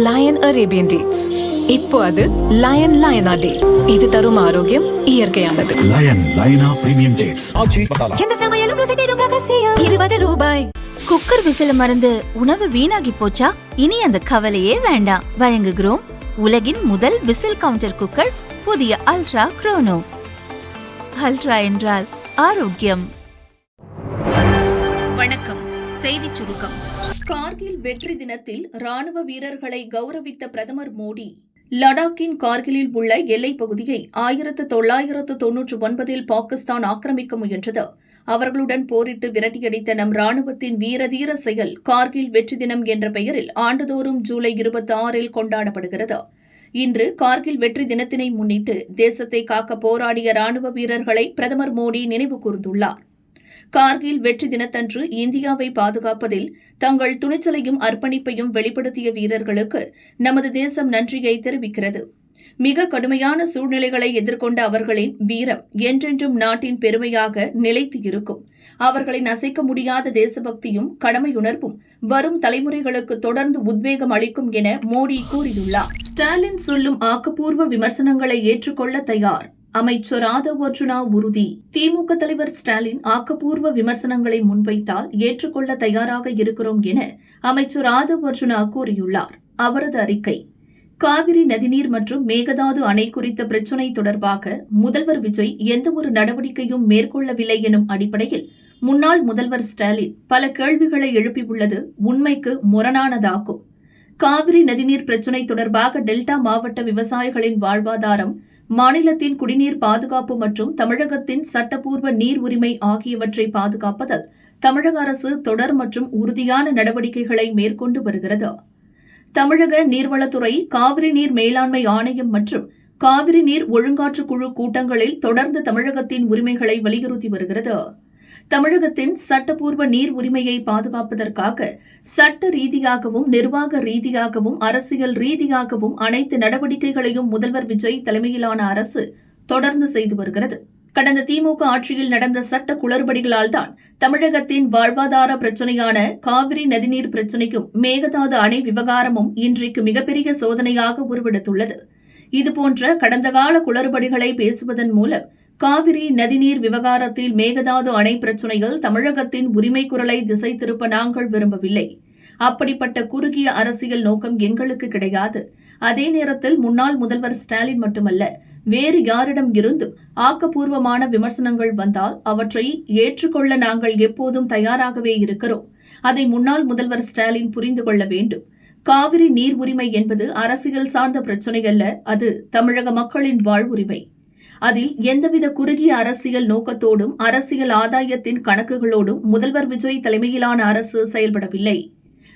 Line Arabian dates. இப்போ அது line லயனா டே. இது தரும் ஆரோக்கியம் இயற்கையானது. லயன் லயனா பிரீமியம் டேட்ஸ். எந்த சமையலும் ருசி தேடும் ரகசியம். 20 ரூபாய். குக்கர் விசில மறந்து உணவு வீணாகி போச்சா? இனி அந்த கவலையே வேண்டாம். வழங்குகிறோம் உலகின் முதல் விசில் கவுண்டர் குக்கர், புதிய அல்ட்ரா குரோனோ. அல்ட்ரா என்றால் ஆரோக்கியம். வணக்கம். செய்தி சுருக்கம். கார்கில் வெற்றி தினத்தில் ராணுவ வீரர்களை கௌரவித்த பிரதமர் மோடி, லடாக்கின் கார்கிலில் உள்ள எல்லைப் பகுதியை 1999 பாகிஸ்தான் ஆக்கிரமிக்க முயன்றது. அவர்களுடன் போரிட்டு விரட்டியடித்த நம் ராணுவத்தின் வீரதீர செயல் கார்கில் வெற்றி தினம் என்ற பெயரில் ஆண்டுதோறும் ஜூலை 26 கொண்டாடப்படுகிறது. இன்று கார்கில் வெற்றி தினத்தினை முன்னிட்டு தேசத்தை காக்க போராடிய ராணுவ வீரர்களை பிரதமர் மோடி நினைவு கூர்ந்துள்ளார். கார்கில் வெற்றி தினத்தன்று இந்தியாவை பாதுகாப்பதில் தங்கள் துணிச்சலையும் அர்ப்பணிப்பையும் வெளிப்படுத்திய வீரர்களுக்கு நமது தேசம் நன்றியை தெரிவிக்கிறது. மிக கடுமையான சூழ்நிலைகளை எதிர்கொண்ட அவர்களின் வீரம் என்றென்றும் நாட்டின் பெருமையாக நிலைத்து இருக்கும். அவர்களின் அசைக்க முடியாத தேசபக்தியும் கடமையுணர்வும் வரும் தலைமுறைகளுக்கு தொடர்ந்து உத்வேகம் அளிக்கும் என மோடி கூறியுள்ளார். ஸ்டாலின் சொல்லும் ஆக்கப்பூர்வ விமர்சனங்களை ஏற்றுக்கொள்ள தயார். அமைச்சர் ஆதவ் அர்ஜுனா உறுதி. திமுக தலைவர் ஸ்டாலின் ஆக்கப்பூர்வ விமர்சனங்களை முன்வைத்தால் ஏற்றுக்கொள்ள தயாராக இருக்கிறோம் என அமைச்சர் ஆதவ் அர்ஜுனா கூறியுள்ளார். அவரது அறிக்கை: காவிரி நதிநீர் மற்றும் மேகதாது அணை குறித்த பிரச்சினை தொடர்பாக முதல்வர் விஜய் எந்தவொரு நடவடிக்கையும் மேற்கொள்ளவில்லை எனும் அடிப்படையில் முன்னாள் முதல்வர் ஸ்டாலின் பல கேள்விகளை எழுப்பியுள்ளது உண்மைக்கு முரணானதாகும். காவிரி நதிநீர் பிரச்சினை தொடர்பாக டெல்டா மாவட்ட விவசாயிகளின் வாழ்வாதாரம், மாநிலத்தின் குடிநீர் பாதுகாப்பு மற்றும் தமிழகத்தின் சட்டப்பூர்வ நீர் உரிமை ஆகியவற்றை பாதுகாப்பதில் தமிழக அரசு தொடர் மற்றும் உறுதியான நடவடிக்கைகளை மேற்கொண்டு வருகிறது. தமிழக நீர்வளத்துறை காவிரி நீர் மேலாண்மை ஆணையம் மற்றும் காவிரி நீர் ஒழுங்காற்று குழு கூட்டங்களில் தொடர்ந்து தமிழகத்தின் உரிமைகளை வலியுறுத்தி வருகிறது. தமிழகத்தின் சட்டப்பூர்வ நீர் உரிமையை பாதுகாப்பதற்காக சட்ட ரீதியாகவும் நிர்வாக ரீதியாகவும் அரசியல் ரீதியாகவும் அனைத்து நடவடிக்கைகளையும் முதல்வர் விஜய் தலைமையிலான அரசு தொடர்ந்து செய்து வருகிறது. கடந்த திமுக ஆட்சியில் நடந்த சட்ட குளறுபடிகளால் தான் தமிழகத்தின் வாழ்வாதார பிரச்சினையான காவிரி நதிநீர் பிரச்சினையும் மேகதாது அணை விவகாரமும் இன்றைக்கு மிகப்பெரிய சோதனையாக உருவெடுத்துள்ளது. இதுபோன்ற கடந்த கால குளறுபடிகளை பேசுவதன் மூலம் காவிரி நதிநீர் விவகாரத்தில் மேகதாது அணை பிரச்சினையில் தமிழகத்தின் உரிமை குரலை திசை திருப்ப நாங்கள் விரும்பவில்லை. அப்படிப்பட்ட குறுகிய அரசியல் நோக்கம் எங்களுக்கு கிடையாது. அதே நேரத்தில் முன்னாள் முதல்வர் ஸ்டாலின் மட்டுமல்ல, வேறு யாரிடம் இருந்தும் ஆக்கப்பூர்வமான விமர்சனங்கள் வந்தால் அவற்றை ஏற்றுக்கொள்ள நாங்கள் எப்போதும் தயாராகவே இருக்கிறோம். அதை முன்னாள் முதல்வர் ஸ்டாலின் புரிந்து கொள்ள வேண்டும். காவிரி நீர் உரிமை என்பது அரசியல் சார்ந்த பிரச்சினை அல்ல, அது தமிழக மக்களின் வாழ்வுரிமை. அதில் எந்தவித குறுகிய அரசியல் நோக்கத்தோடும் அரசியல் ஆதாயத்தின் கணக்குகளோடும் முதல்வர் விஜய் தலைமையிலான அரசு செயல்படவில்லை.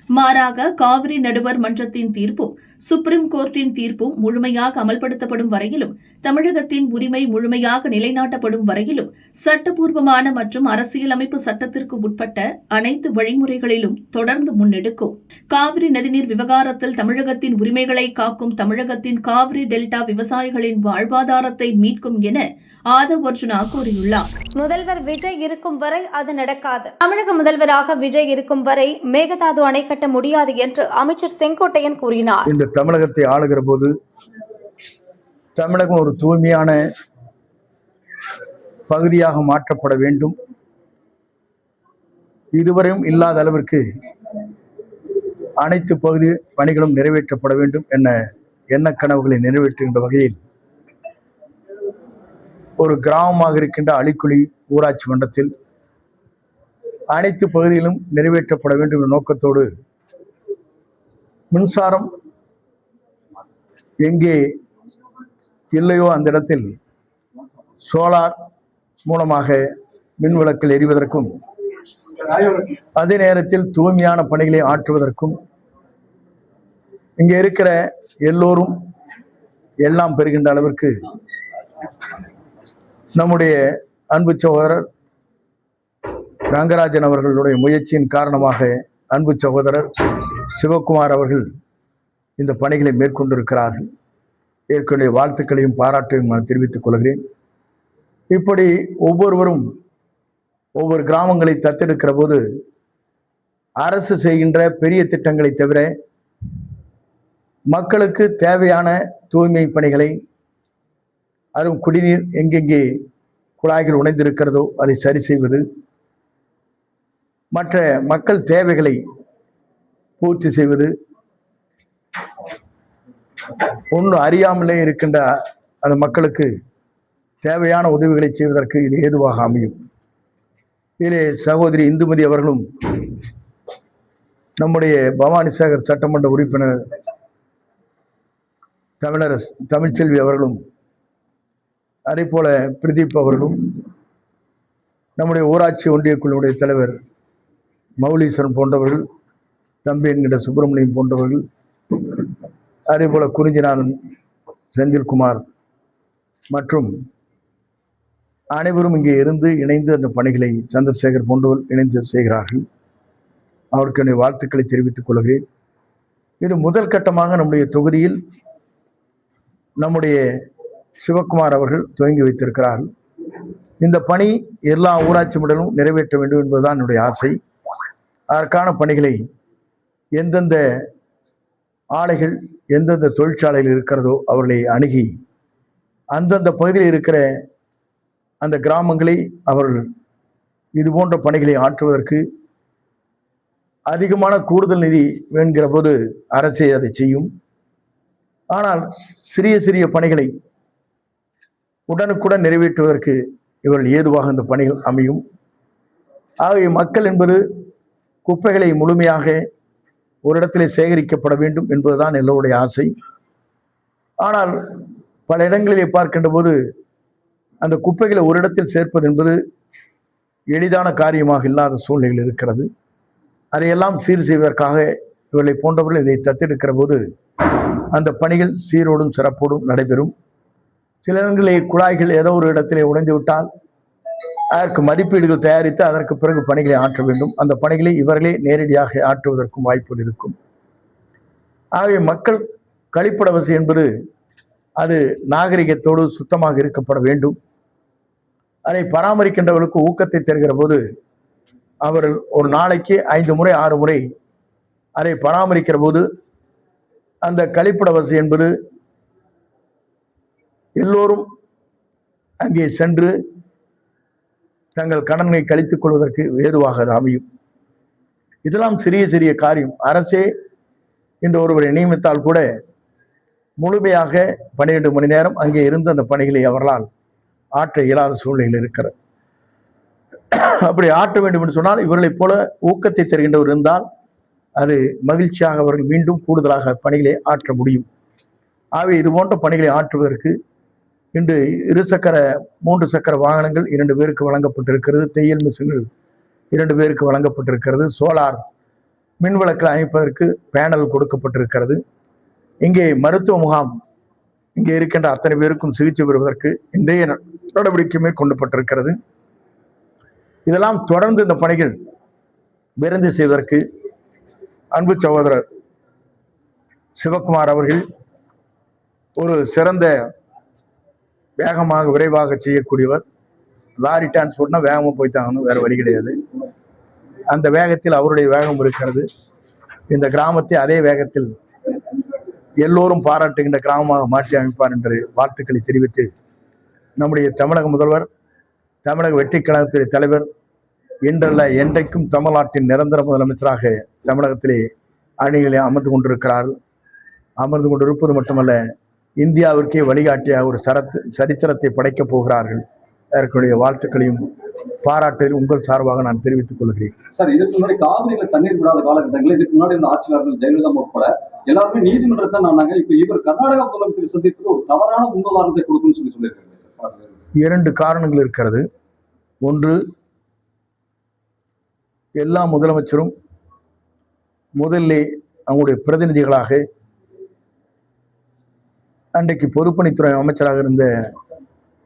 மாறாக காவிரி நடுவர் மன்றத்தின் தீர்ப்பும் சுப்ரீம் கோர்ட்டின் தீர்ப்பும் முழுமையாக அமல்படுத்தப்படும் வரையிலும், தமிழகத்தின் உரிமை முழுமையாக நிலைநாட்டப்படும் வரையிலும் சட்டப்பூர்வமான மற்றும் அரசியலமைப்பு சட்டத்திற்கு உட்பட்ட அனைத்து வழிமுறைகளிலும் தொடர்ந்து முன்னெடுக்கும். காவிரி நதிநீர் விவகாரத்தில் தமிழகத்தின் உரிமைகளை காக்கும், தமிழகத்தின் காவிரி டெல்டா விவசாயிகளின் வாழ்வாதாரத்தை மீட்கும் என ஆதவ் அர்ஜுனா கூறியுள்ளார். முதல்வர் விஜய் இருக்கும் வரை அது நடக்காது. தமிழக முதல்வராக விஜய் இருக்கும் வரை மேகதாது அணை கட்ட முடியாது என்று அமைச்சர் செங்கோட்டையன் கூறினார். இந்த தமிழகத்தை ஆளுகிற போது தமிழகம் ஒரு தூய்மையான பகுதியாக மாற்றப்பட வேண்டும். இதுவரையும் இல்லாத அளவிற்கு அனைத்து பகுதி பணிகளும் நிறைவேற்றப்பட வேண்டும் எண்ண கனவுகளை நிறைவேற்றுகின்ற வகையில் ஒரு கிராமமாக இருக்கின்ற அழிக்குழி ஊராட்சி மன்றத்தில் அனைத்து பகுதியிலும் நிறைவேற்றப்பட வேண்டும் என்ற நோக்கத்தோடு மின்சாரம் எங்கே இல்லையோ அந்த இடத்தில் சோலார் மூலமாக மின் விளக்கில் எரிவதற்கும், அதே நேரத்தில் தூய்மையான பணிகளை ஆற்றுவதற்கும், இங்கே இருக்கிற எல்லோரும் எல்லாம் பெறுகின்ற அளவிற்கு நம்முடைய அன்பு சகோதரர் ரங்கராஜன் அவர்களுடைய முயற்சியின் காரணமாக அன்பு சகோதரர் சிவகுமார் அவர்கள் இந்த பணிகளை மேற்கொண்டிருக்கிறார்கள். ஏற்கனவே வாழ்த்துக்களையும் பாராட்டையும் நான் தெரிவித்துக் கொள்கிறேன். இப்படி ஒவ்வொருவரும் ஒவ்வொரு கிராமங்களை தத்தெடுக்கிற போது அரசு செய்கின்ற பெரிய திட்டங்களை தவிர மக்களுக்கு தேவையான தூய்மை பணிகளை, அதுவும் குடிநீர் எங்கெங்கே குழாய்கள் உடைந்திருக்கிறதோ அதை சரி செய்வது, மற்ற மக்கள் தேவைகளை பூர்த்தி செய்வது, ஒன்று அறியாமலே இருக்கின்ற அந்த மக்களுக்கு தேவையான உதவிகளை செய்வதற்கு இது ஏதுவாக அமையும். இதிலே சகோதரி இந்துமதி அவர்களும், நம்முடைய பவானிசாகர் சட்டமன்ற உறுப்பினர் தமிழ்ச்செல்வி அவர்களும், அதே போல பிரதீப் அவர்களும், நம்முடைய ஊராட்சி ஒன்றிய குழுவுடைய தலைவர் மௌலீஸ்வரன் போன்றவர்கள், தம்பி என்கிற சுப்பிரமணியம் போன்றவர்கள், அதே போல குறிஞ்சிநாதன், செந்தில்குமார் மற்றும் அனைவரும் இங்கே இருந்து இணைந்து அந்த பணிகளை சந்திரசேகர் போன்றவர் இணைந்து செய்கிறார்கள். அவருக்கு என்னுடைய வாழ்த்துக்களை தெரிவித்துக் கொள்கிறேன். இது முதல் கட்டமாக நம்முடைய தொகுதியில் நம்முடைய சிவக்குமார் அவர்கள் துவங்கி வைத்திருக்கிறார்கள். இந்த பணி எல்லா ஊராட்சி மன்றங்களும் நிறைவேற்ற வேண்டும் என்பதுதான் என்னுடைய ஆசை. அதற்கான பணிகளை எந்தெந்த ஆலைகள் எந்தெந்த தொழிற்சாலைகள் இருக்கிறதோ அவர்களை அணுகி அந்தந்த பகுதியில் இருக்கிற அந்த கிராமங்களை அவர்கள் இது போன்ற பணிகளை ஆற்றுவதற்கு அதிகமான கூடுதல் நிதி வேண்கிற போது அரசே அதை செய்யும். ஆனால் சிறிய சிறிய பணிகளை உடனுக்குடன் நிறைவேற்றுவதற்கு இவர்கள் ஏதுவாக இந்த பணிகள் அமையும். ஆகவே மக்கள் என்பது குப்பைகளை முழுமையாக ஒரு இடத்திலே சேகரிக்கப்பட வேண்டும் என்பதுதான் எல்லோருடைய ஆசை. ஆனால் பல இடங்களிலே பார்க்கின்ற போது அந்த குப்பைகளை ஒரு இடத்தில் சேர்ப்பது என்பது எளிதான காரியமாக இல்லாத சூழ்நிலைகள் இருக்கிறது. அதையெல்லாம் சீர் செய்வதற்காக இவர்களை போன்றவர்கள் இதை தத்தெடுக்கிற போது அந்த பணிகள் சீரோடும் சிறப்போடும் நடைபெறும். சில இடங்களிலே குழாய்கள் ஏதோ ஒரு இடத்திலே உடைந்து விட்டால் அதற்கு மதிப்பீடுகள் தயாரித்து அதற்கு பிறகு பணிகளை ஆற்ற வேண்டும். அந்த பணிகளை இவர்களே நேரடியாக ஆற்றுவதற்கும் வாய்ப்புகள் இருக்கும். ஆகவே மக்கள் கழிப்பிட வசதி என்பது அது நாகரிகத்தோடு சுத்தமாக இருக்கப்பட வேண்டும். அதை பராமரிக்கின்றவர்களுக்கு ஊக்கத்தை தருகிற போது அவர்கள் ஒரு நாளைக்கு 5 முறை 6 முறை அதை பராமரிக்கிற போது அந்த கழிப்பிட வசதி என்பது எல்லோரும் அங்கே சென்று தங்கள் கடனை கழித்துக் கொள்வதற்கு ஏதுவாக அது அமையும். இதெல்லாம் சிறிய சிறிய காரியம். அரசே இன்று ஒருவரை நியமித்தால் கூட முழுமையாக 12 மணி நேரம் அங்கே இருந்து அந்த பணிகளை அவர்களால் ஆற்ற இயலாத சூழ்நிலையில் இருக்கிறது. அப்படி ஆற்ற வேண்டும் என்று சொன்னால் இவர்களைப் போல ஊக்கத்தை தருகின்றவர் இருந்தால் அது மகிழ்ச்சியாக அவர்கள் மீண்டும் கூடுதலாக பணிகளை ஆற்ற முடியும். ஆகவே இது போன்ற பணிகளை ஆற்றுவதற்கு இன்று 2 சக்கர 3 சக்கர வாகனங்கள் 2 பேருக்கு வழங்கப்பட்டிருக்கிறது. தையல் மிஷின்கள் 2 பேருக்கு வழங்கப்பட்டிருக்கிறது. சோலார் மின்விளக்கில் அமைப்பதற்கு பேனல் கொடுக்கப்பட்டிருக்கிறது. இங்கே மருத்துவ முகாம் இங்கே இருக்கின்ற அத்தனை பேருக்கும் சிகிச்சை பெறுவதற்கு இன்றைய நடவடிக்கை மேற்கொள்ளப்பட்டிருக்கிறது. இதெல்லாம் தொடர்ந்து இந்த பணிகள் விரைந்து செய்வதற்கு அன்பு சகோதரர் சிவக்குமார் அவர்கள் ஒரு சிறந்த வேகமாக விரைவாக செய்யக்கூடியவர். லாரி டிரான்ஸ்போர்ட்னா வேகமாக போய்த்தாங்கன்னு வேற வழி கிடையாது. அந்த வேகத்தில் அவருடைய வேகம் இருக்கிறது. இந்த கிராமத்தை அதே வேகத்தில் எல்லோரும் பாராட்டுகின்ற கிராமமாக மாற்றி அமைப்பார் என்று வாழ்த்துக்களை தெரிவித்து நம்முடைய தமிழக முதல்வர், தமிழக வெற்றி கழகத்துடைய தலைவர், இன்றல்ல என்றைக்கும் தமிழ்நாட்டின் நிரந்தர முதலமைச்சராக தமிழகத்திலே அணிகளை அமர்ந்து கொண்டிருக்கிறார்கள். அமர்ந்து கொண்டிருப்பது மட்டுமல்ல, இந்தியாவிற்கே வழிகாட்டியாக ஒரு சரித்திரத்தை படைக்கப் போகிறார்கள். அதற்குடைய வாழ்த்துக்களையும் பாராட்டில் உங்கள் சார்பாக நான் தெரிவித்துக் கொள்கிறேன். சார், இதுக்கு முன்னாடி காவிரியில தண்ணீர் விடாத காலகட்டங்களில் இதுக்கு முன்னாடி இந்த ஆட்சியாளர்கள் ஜெயலலிதா உட்பட எல்லாருமே நீதிமன்றத்தை நானாங்க. இப்ப இவர் கர்நாடகா முதலமைச்சர் சந்திப்பது ஒரு தவறான முன்னுதாரணத்தை கொடுக்கும்னு சொல்லியிருக்காங்க சார். 2 காரணங்கள் இருக்கிறது. ஒன்று, எல்லா முதலமைச்சரும் முதல்ல அவங்களுடைய பிரதிநிதிகளாக அன்றைக்கு பொதுப்பணித்துறை அமைச்சராக இருந்த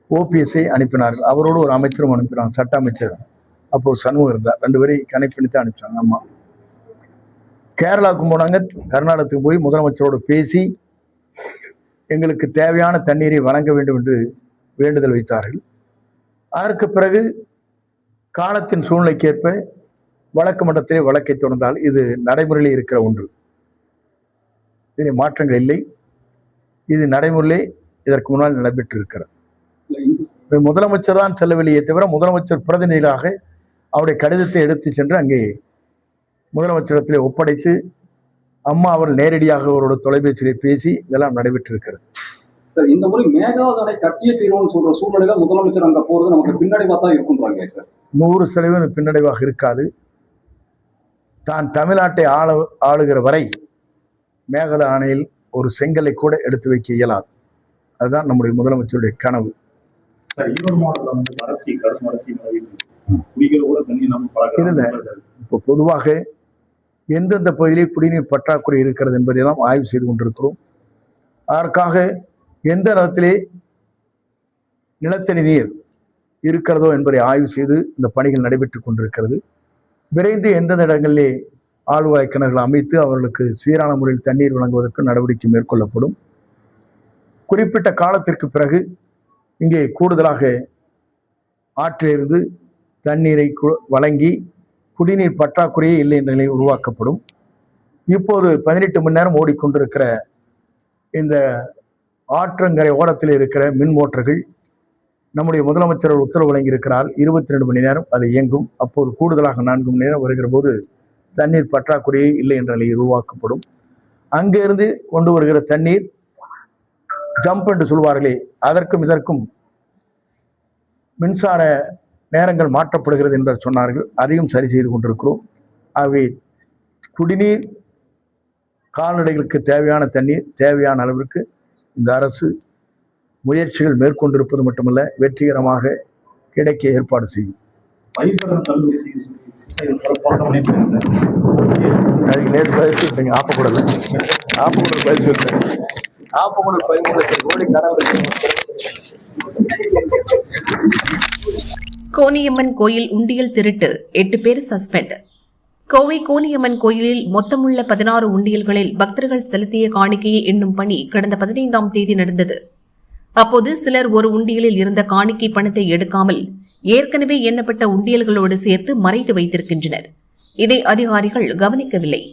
ஓபிஎஸ்ஐ அனுப்பினார்கள். அவரோடு ஒரு அமைச்சரும் அனுப்பினாங்க, சட்ட அமைச்சர். அப்போது சண்முகம் இருந்தார். 2 பேரையும் கனெக்ட் பண்ணி தான் அனுப்பிச்சாங்க. அம்மா கேரளாவுக்கு போனாங்க. கர்நாடகத்துக்கு போய் முதலமைச்சரோடு பேசி எங்களுக்கு தேவையான தண்ணீரை வழங்க வேண்டும் என்று வேண்டுதல் வைத்தார்கள். அதற்கு பிறகு காலத்தின் சூழ்நிலைக்கேற்ப வழக்கு மன்றத்திலே வழக்கை தொடர்ந்தால் இது நடைமுறையில் இருக்கிற ஒன்று. இதில் மாற்றங்கள் இல்லை. இது நடைமுறையிலே இதற்கு முன்னால் நடைபெற்றிருக்கிறது. முதலமைச்சர் தான் செல்லவில்லையே தவிர முதலமைச்சர் பிரதிநிதிகளாக அவருடைய கடிதத்தை எடுத்து சென்று அங்கே முதலமைச்சரிடத்திலே ஒப்படைத்து அம்மா அவர்கள் நேரடியாக அவரோட தொலைபேசியிலே பேசி இதெல்லாம் நடைபெற்றிருக்கிறது. சார், இந்த முறை மேகதாது அணை கட்டிய தீர்வுன்னு சொல்ற சூழ்நிலையில முதலமைச்சர் அங்க போறது நமக்கு பின்னடைவா தான் இருக்குன்றாங்க சார். 100% பின்னடைவாக இருக்காது. தான் தமிழ்நாட்டை ஆளுகிற வரை மேகதாது அணையில் ஒரு செங்கலை கூட எடுத்து வைக்க இயலாது. அதுதான் நம்முடைய முதலமைச்சருடைய கனவு. இப்போ பொதுவாக எந்தெந்த பகுதியிலே குடிநீர் பற்றாக்குறை இருக்கிறது என்பதையெல்லாம் ஆய்வு செய்து கொண்டிருக்கிறோம். அதற்காக எந்த இடத்திலே நிலத்தடி நீர் இருக்கிறதோ என்பதை ஆய்வு செய்து இந்த பணிகள் நடைபெற்றுக் கொண்டிருக்கிறது. விரைந்து எந்தெந்த இடங்களிலே ஆழ்வாய் கிணறுகள் அமைத்து அவர்களுக்கு சீரான முறையில் தண்ணீர் வழங்குவதற்கு நடவடிக்கை மேற்கொள்ளப்படும். குறிப்பிட்ட காலத்திற்கு பிறகு இங்கே கூடுதலாக ஆற்றிலிருந்து தண்ணீரை வழங்கி குடிநீர் பற்றாக்குறையே இல்லை என்ற நிலை உருவாக்கப்படும். இப்போது 18 மணி நேரம் ஓடிக்கொண்டிருக்கிற இந்த ஆற்றங்கரை ஓரத்தில் இருக்கிற மின் மோட்டர்கள் நம்முடைய முதலமைச்சர் உத்தரவு வழங்கியிருக்கிறார். 22 மணி நேரம் அது இயங்கும். அப்போது கூடுதலாக 4 மணி நேரம் வருகிற போது தண்ணீர் பற்றாக்குறையே இல்லை என்ற நிலை உருவாக்கப்படும். அங்கிருந்து கொண்டு வருகிற தண்ணீர் ஜம்ப் என்று சொல்வார்களே, அதற்கும் இதற்கும் மின்சார நேரங்கள் மாற்றப்படுகிறது என்று சொன்னார்கள். அதையும் சரி செய்து கொண்டிருக்கிறோம். ஆகவே குடிநீர், கால்நடைகளுக்கு தேவையான தண்ணீர் தேவையான அளவிற்கு இந்த அரசு முயற்சிகள் மேற்கொண்டிருப்பது மட்டுமல்ல, வெற்றிகரமாக கிடைக்க ஏற்பாடு செய்யும். நேற்று பதில் சொல்லிட்டீங்க. ஆப்பக்கூடல பதில் சொல்லிட்டேன். ஆப்பக்கூடல் 13 லட்சம் கோடி கடன். கோனியம்மன் கோயில் உண்டியல் திருட்டு, 8 பேர் சஸ்பெண்ட். கோவை கோனியம்மன் கோயிலில் மொத்தமுள்ள 16 உண்டியல்களில் பக்தர்கள் செலுத்திய காணிக்கையை எண்ணும் பணி கடந்த 15ஆம் தேதி நடந்தது. அப்போது சிலர் ஒரு உண்டியலில் இருந்த காணிக்கை பணத்தை எடுக்காமல் ஏற்கனவே எண்ணப்பட்ட உண்டியல்களோடு சேர்த்து மறைத்து வைத்திருக்கின்றனர். இதை அதிகாரிகள் கவனிக்கவில்லை.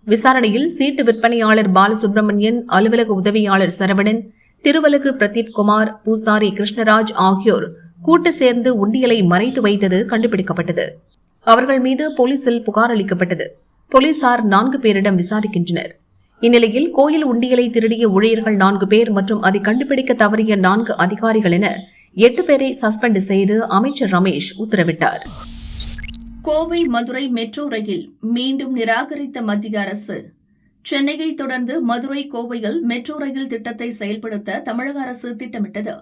விசாரணையில் சீட்டு விற்பனையாளர் பாலசுப்ரமணியன், அலுவலக உதவியாளர் சரவணன், திருவலகு பிரதீப் குமார், பூசாரி கிருஷ்ணராஜ் ஆகியோர் கூட்டு சேர்ந்து உண்டியலை மறைத்து வைத்தது கண்டுபிடிக்கப்பட்டது. அவர்கள் மீது போலீசில் புகார் அளிக்கப்பட்டது. போலீசார் 4 பேரிடம் விசாரிக்கின்றனர். இந்நிலையில் கோயில் உண்டியலை திருடிய ஊழியர்கள் 4 பேர் மற்றும் அதை கண்டுபிடிக்க தவறிய 4 அதிகாரிகள் என 8 பேரை சஸ்பெண்ட் செய்து அமைச்சர் ரமேஷ் உத்தரவிட்டார். கோவை மதுரை மெட்ரோ ரயில் மீண்டும் நிராகரித்த மத்திய அரசு. சென்னையை தொடர்ந்து மதுரை கோவையில் மெட்ரோ ரயில் திட்டத்தை செயல்படுத்த தமிழக அரசு திட்டமிட்டது.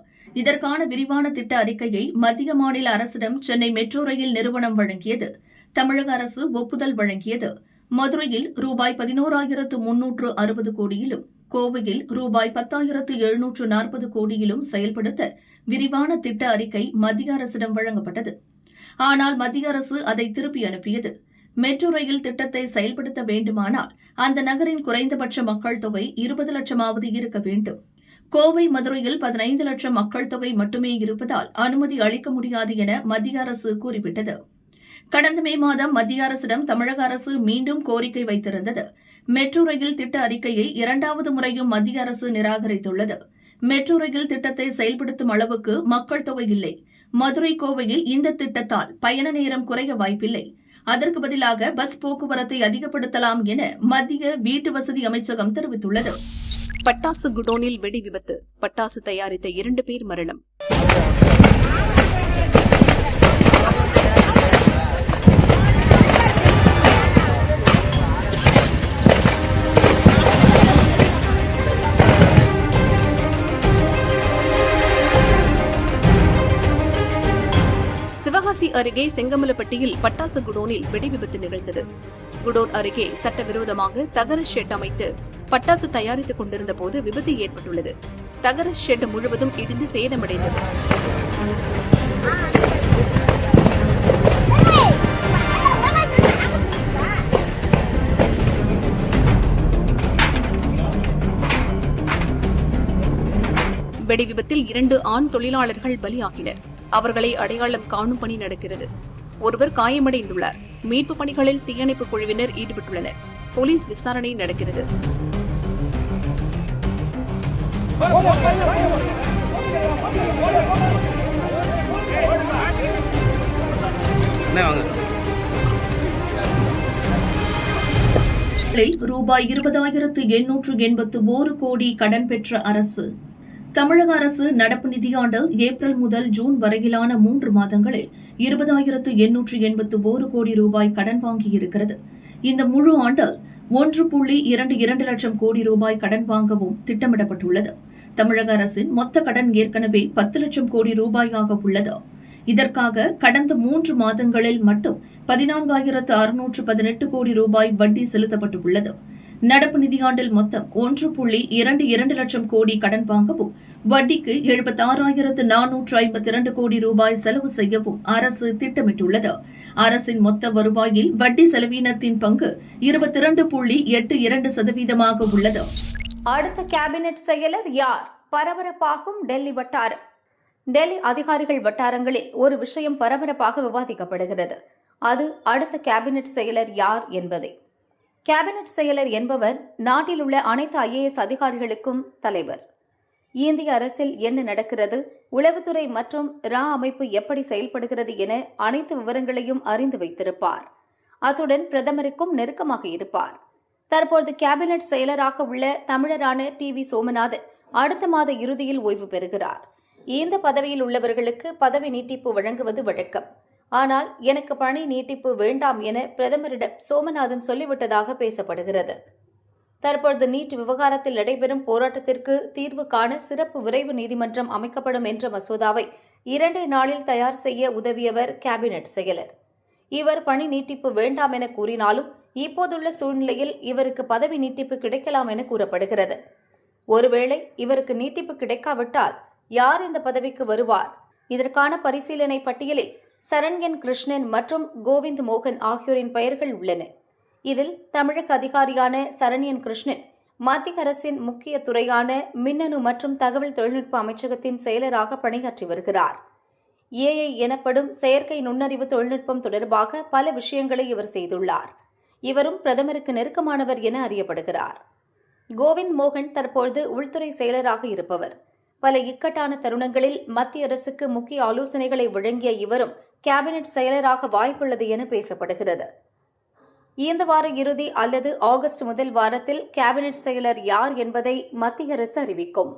இதற்கான விரிவான திட்ட அறிக்கையை மத்திய மாநில அரசிடம் சென்னை மெட்ரோ ரயில் நிறுவனம் வழங்கியது. தமிழக அரசு ஒப்புதல் வழங்கியது. மதுரையில் ரூபாய் 11,360 கோடியிலும் கோவையில் ரூபாய் 10,740 கோடியிலும் செயல்படுத்த விரிவான திட்ட அறிக்கை மத்திய அரசிடம் வழங்கப்பட்டது. ஆனால் மத்திய அரசு அதை திருப்பி அனுப்பியது. மெட்ரோ ரயில் திட்டத்தை செயல்படுத்த வேண்டுமானால் அந்த நகரின் குறைந்தபட்ச மக்கள் தொகை 20 லட்சமாவது இருக்க வேண்டும். கோவை மதுரையில் 15 லட்சம் மக்கள் தொகை மட்டுமே இருப்பதால் அனுமதி அளிக்க முடியாது என மத்திய அரசு கூறிவிட்டது. கடந்த மே மாதம் மத்திய அரசிடம் தமிழக அரசு மீண்டும் கோரிக்கை வைத்திருந்தது. மெட்ரோ ரயில் திட்ட அறிக்கையை 2வது முறையும் மத்திய அரசு நிராகரித்துள்ளது. மெட்ரோ ரயில் திட்டத்தை செயல்படுத்தும் அளவுக்கு மக்கள் தொகை இல்லை. மதுரை கோவையில் இந்த திட்டத்தால் பயண நேரம் குறைய வாய்ப்பில்லை. அதற்கு பதிலாக பஸ் போக்குவரத்தை அதிகப்படுத்தலாம் என மத்திய வீட்டு வசதி அமைச்சகம் தெரிவித்துள்ளது. பட்டாசு குடோனில் வெடி விபத்து, பட்டாசு தயாரித்த 2 பேர் மரணம். சிவகாசி அருகே செங்கமலப்பட்டியில் பட்டாசு குடோனில் வெடி விபத்து நிகழ்ந்தது. குடோன் அருகே சட்டவிரோதமாக தகர ஷெட் அமைத்து பட்டாசு தயாரித்துக் கொண்டிருந்த போது விபத்து ஏற்பட்டுள்ளது. தகர ஷெட் முழுவதும் இடிந்து சேதமடைந்தது. வெடி விபத்தில் 2 ஆண் தொழிலாளர்கள் பலியாகினர். அவர்களை அடையாளம் காணும் பணி நடக்கிறது. ஒருவர் காயமடைந்துள்ளார். மீட்பு பணிகளில் தீயணைப்பு குழுவினர் ஈடுபட்டுள்ளனர். போலீஸ் விசாரணை நடக்கிறது. ரூபாய் 20,881 கோடி கடன் பெற்ற அரசு. தமிழக அரசு நடப்பு நிதியாண்டில் ஏப்ரல் முதல் ஜூன் வரையிலான 3 மாதங்களில் 20,881 கோடி ரூபாய் கடன் வாங்கியிருக்கிறது. இந்த முழு ஆண்டில் 1.22 லட்சம் கோடி ரூபாய் கடன் வாங்கவும் திட்டமிடப்பட்டுள்ளது. தமிழக அரசின் மொத்த கடன் ஏற்கனவே 10 லட்சம் கோடி ரூபாயாக உள்ளது. இதற்காக கடந்த 3 மாதங்களில் மட்டும் 14,618 கோடி ரூபாய் வட்டி செலுத்தப்பட்டுள்ளது. நடப்பு நிதியாண்டில் மொத்தம் 1.22 லட்சம் கோடி கடன் வாங்கவும் வட்டிக்கு 76,452 கோடி ரூபாய் செலவு செய்யவும் அரசு திட்டமிட்டுள்ளது. அரசின் மொத்த வருவாயில் வட்டி செலவினத்தின் பங்கு 22.82% உள்ளது. அடுத்த கேபினெட் செயலர் யார்? பரபரப்பாகும் டெல்லி வட்டாரம். டெல்லி அதிகாரிகள் வட்டாரங்களில் ஒரு விஷயம் பரபரப்பாக விவாதிக்கப்படுகிறது. அது அடுத்த கேபினெட் செயலர் யார் என்பதே. கேபினெட் செயலர் என்பவர் நாட்டில் உள்ள அனைத்து IAS அதிகாரிகளுக்கும் தலைவர். இந்திய அரசில் என்ன நடக்கிறது, உளவுத்துறை மற்றும் ரா அமைப்பு எப்படி செயல்படுகிறது என அனைத்து விவரங்களையும் அறிந்து வைத்திருப்பார். அத்துடன் பிரதமருக்கும் நெருக்கமாக இருப்பார். தற்போது கேபினெட் செயலராக உள்ள தமிழரான TV சோமநாதன் அடுத்த மாத இறுதியில் ஓய்வு பெறுகிறார். இந்த பதவியில் உள்ளவர்களுக்கு பதவி நீட்டிப்பு வழங்குவது வழக்கம். ஆனால் எனக்கு பணி நீட்டிப்பு வேண்டாம் என பிரதமரிடம் சோமநாதன் சொல்லிவிட்டதாக பேசப்படுகிறது. தற்பொழுது நீட் விவகாரத்தில் நடைபெறும் போராட்டத்திற்கு தீர்வு காண சிறப்பு விரைவு நீதிமன்றம் அமைக்கப்படும் என்ற மசோதாவை 2 நாளில் தயார் செய்ய உதவியவர் கேபினெட் செயலர். இவர் பணி நீட்டிப்பு வேண்டாம் என கூறினாலும் இப்போதுள்ள சூழ்நிலையில் இவருக்கு பதவி நீட்டிப்பு கிடைக்கலாம் என கூறப்படுகிறது. ஒருவேளை இவருக்கு நீட்டிப்பு கிடைக்காவிட்டால் யார் இந்த பதவிக்கு வருவார்? இதற்கான பரிசீலனை பட்டியலில் சரண்யன் கிருஷ்ணன் மற்றும் கோவிந்த் மோகன் ஆகியோரின் பெயர்கள் உள்ளன. இதில் தமிழக அதிகாரியான சரண்யன் கிருஷ்ணன் மத்திய அரசின் முக்கிய துறையான மின்னணு மற்றும் தகவல் தொழில்நுட்ப அமைச்சகத்தின் செயலராக பணியாற்றி வருகிறார். AI எனப்படும் செயற்கை நுண்ணறிவு தொழில்நுட்பம் தொடர்பாக பல விஷயங்களை இவர் செய்துள்ளார். இவரும் பிரதமருக்கு நெருக்கமானவர் என அறியப்படுகிறார். கோவிந்த் மோகன் தற்பொழுது உள்துறை செயலராக இருப்பவர். பல இக்கட்டான தருணங்களில் மத்திய அரசுக்கு முக்கிய ஆலோசனைகளை வழங்கிய இவரும் கேபினெட் செயலராக வாய்ப்புள்ளது என பேசப்படுகிறது. இந்த வார இறுதி அல்லது ஆகஸ்ட் முதல் வாரத்தில் கேபினெட் செயலர் யார் என்பதை மத்திய அரசு அறிவிக்கும்.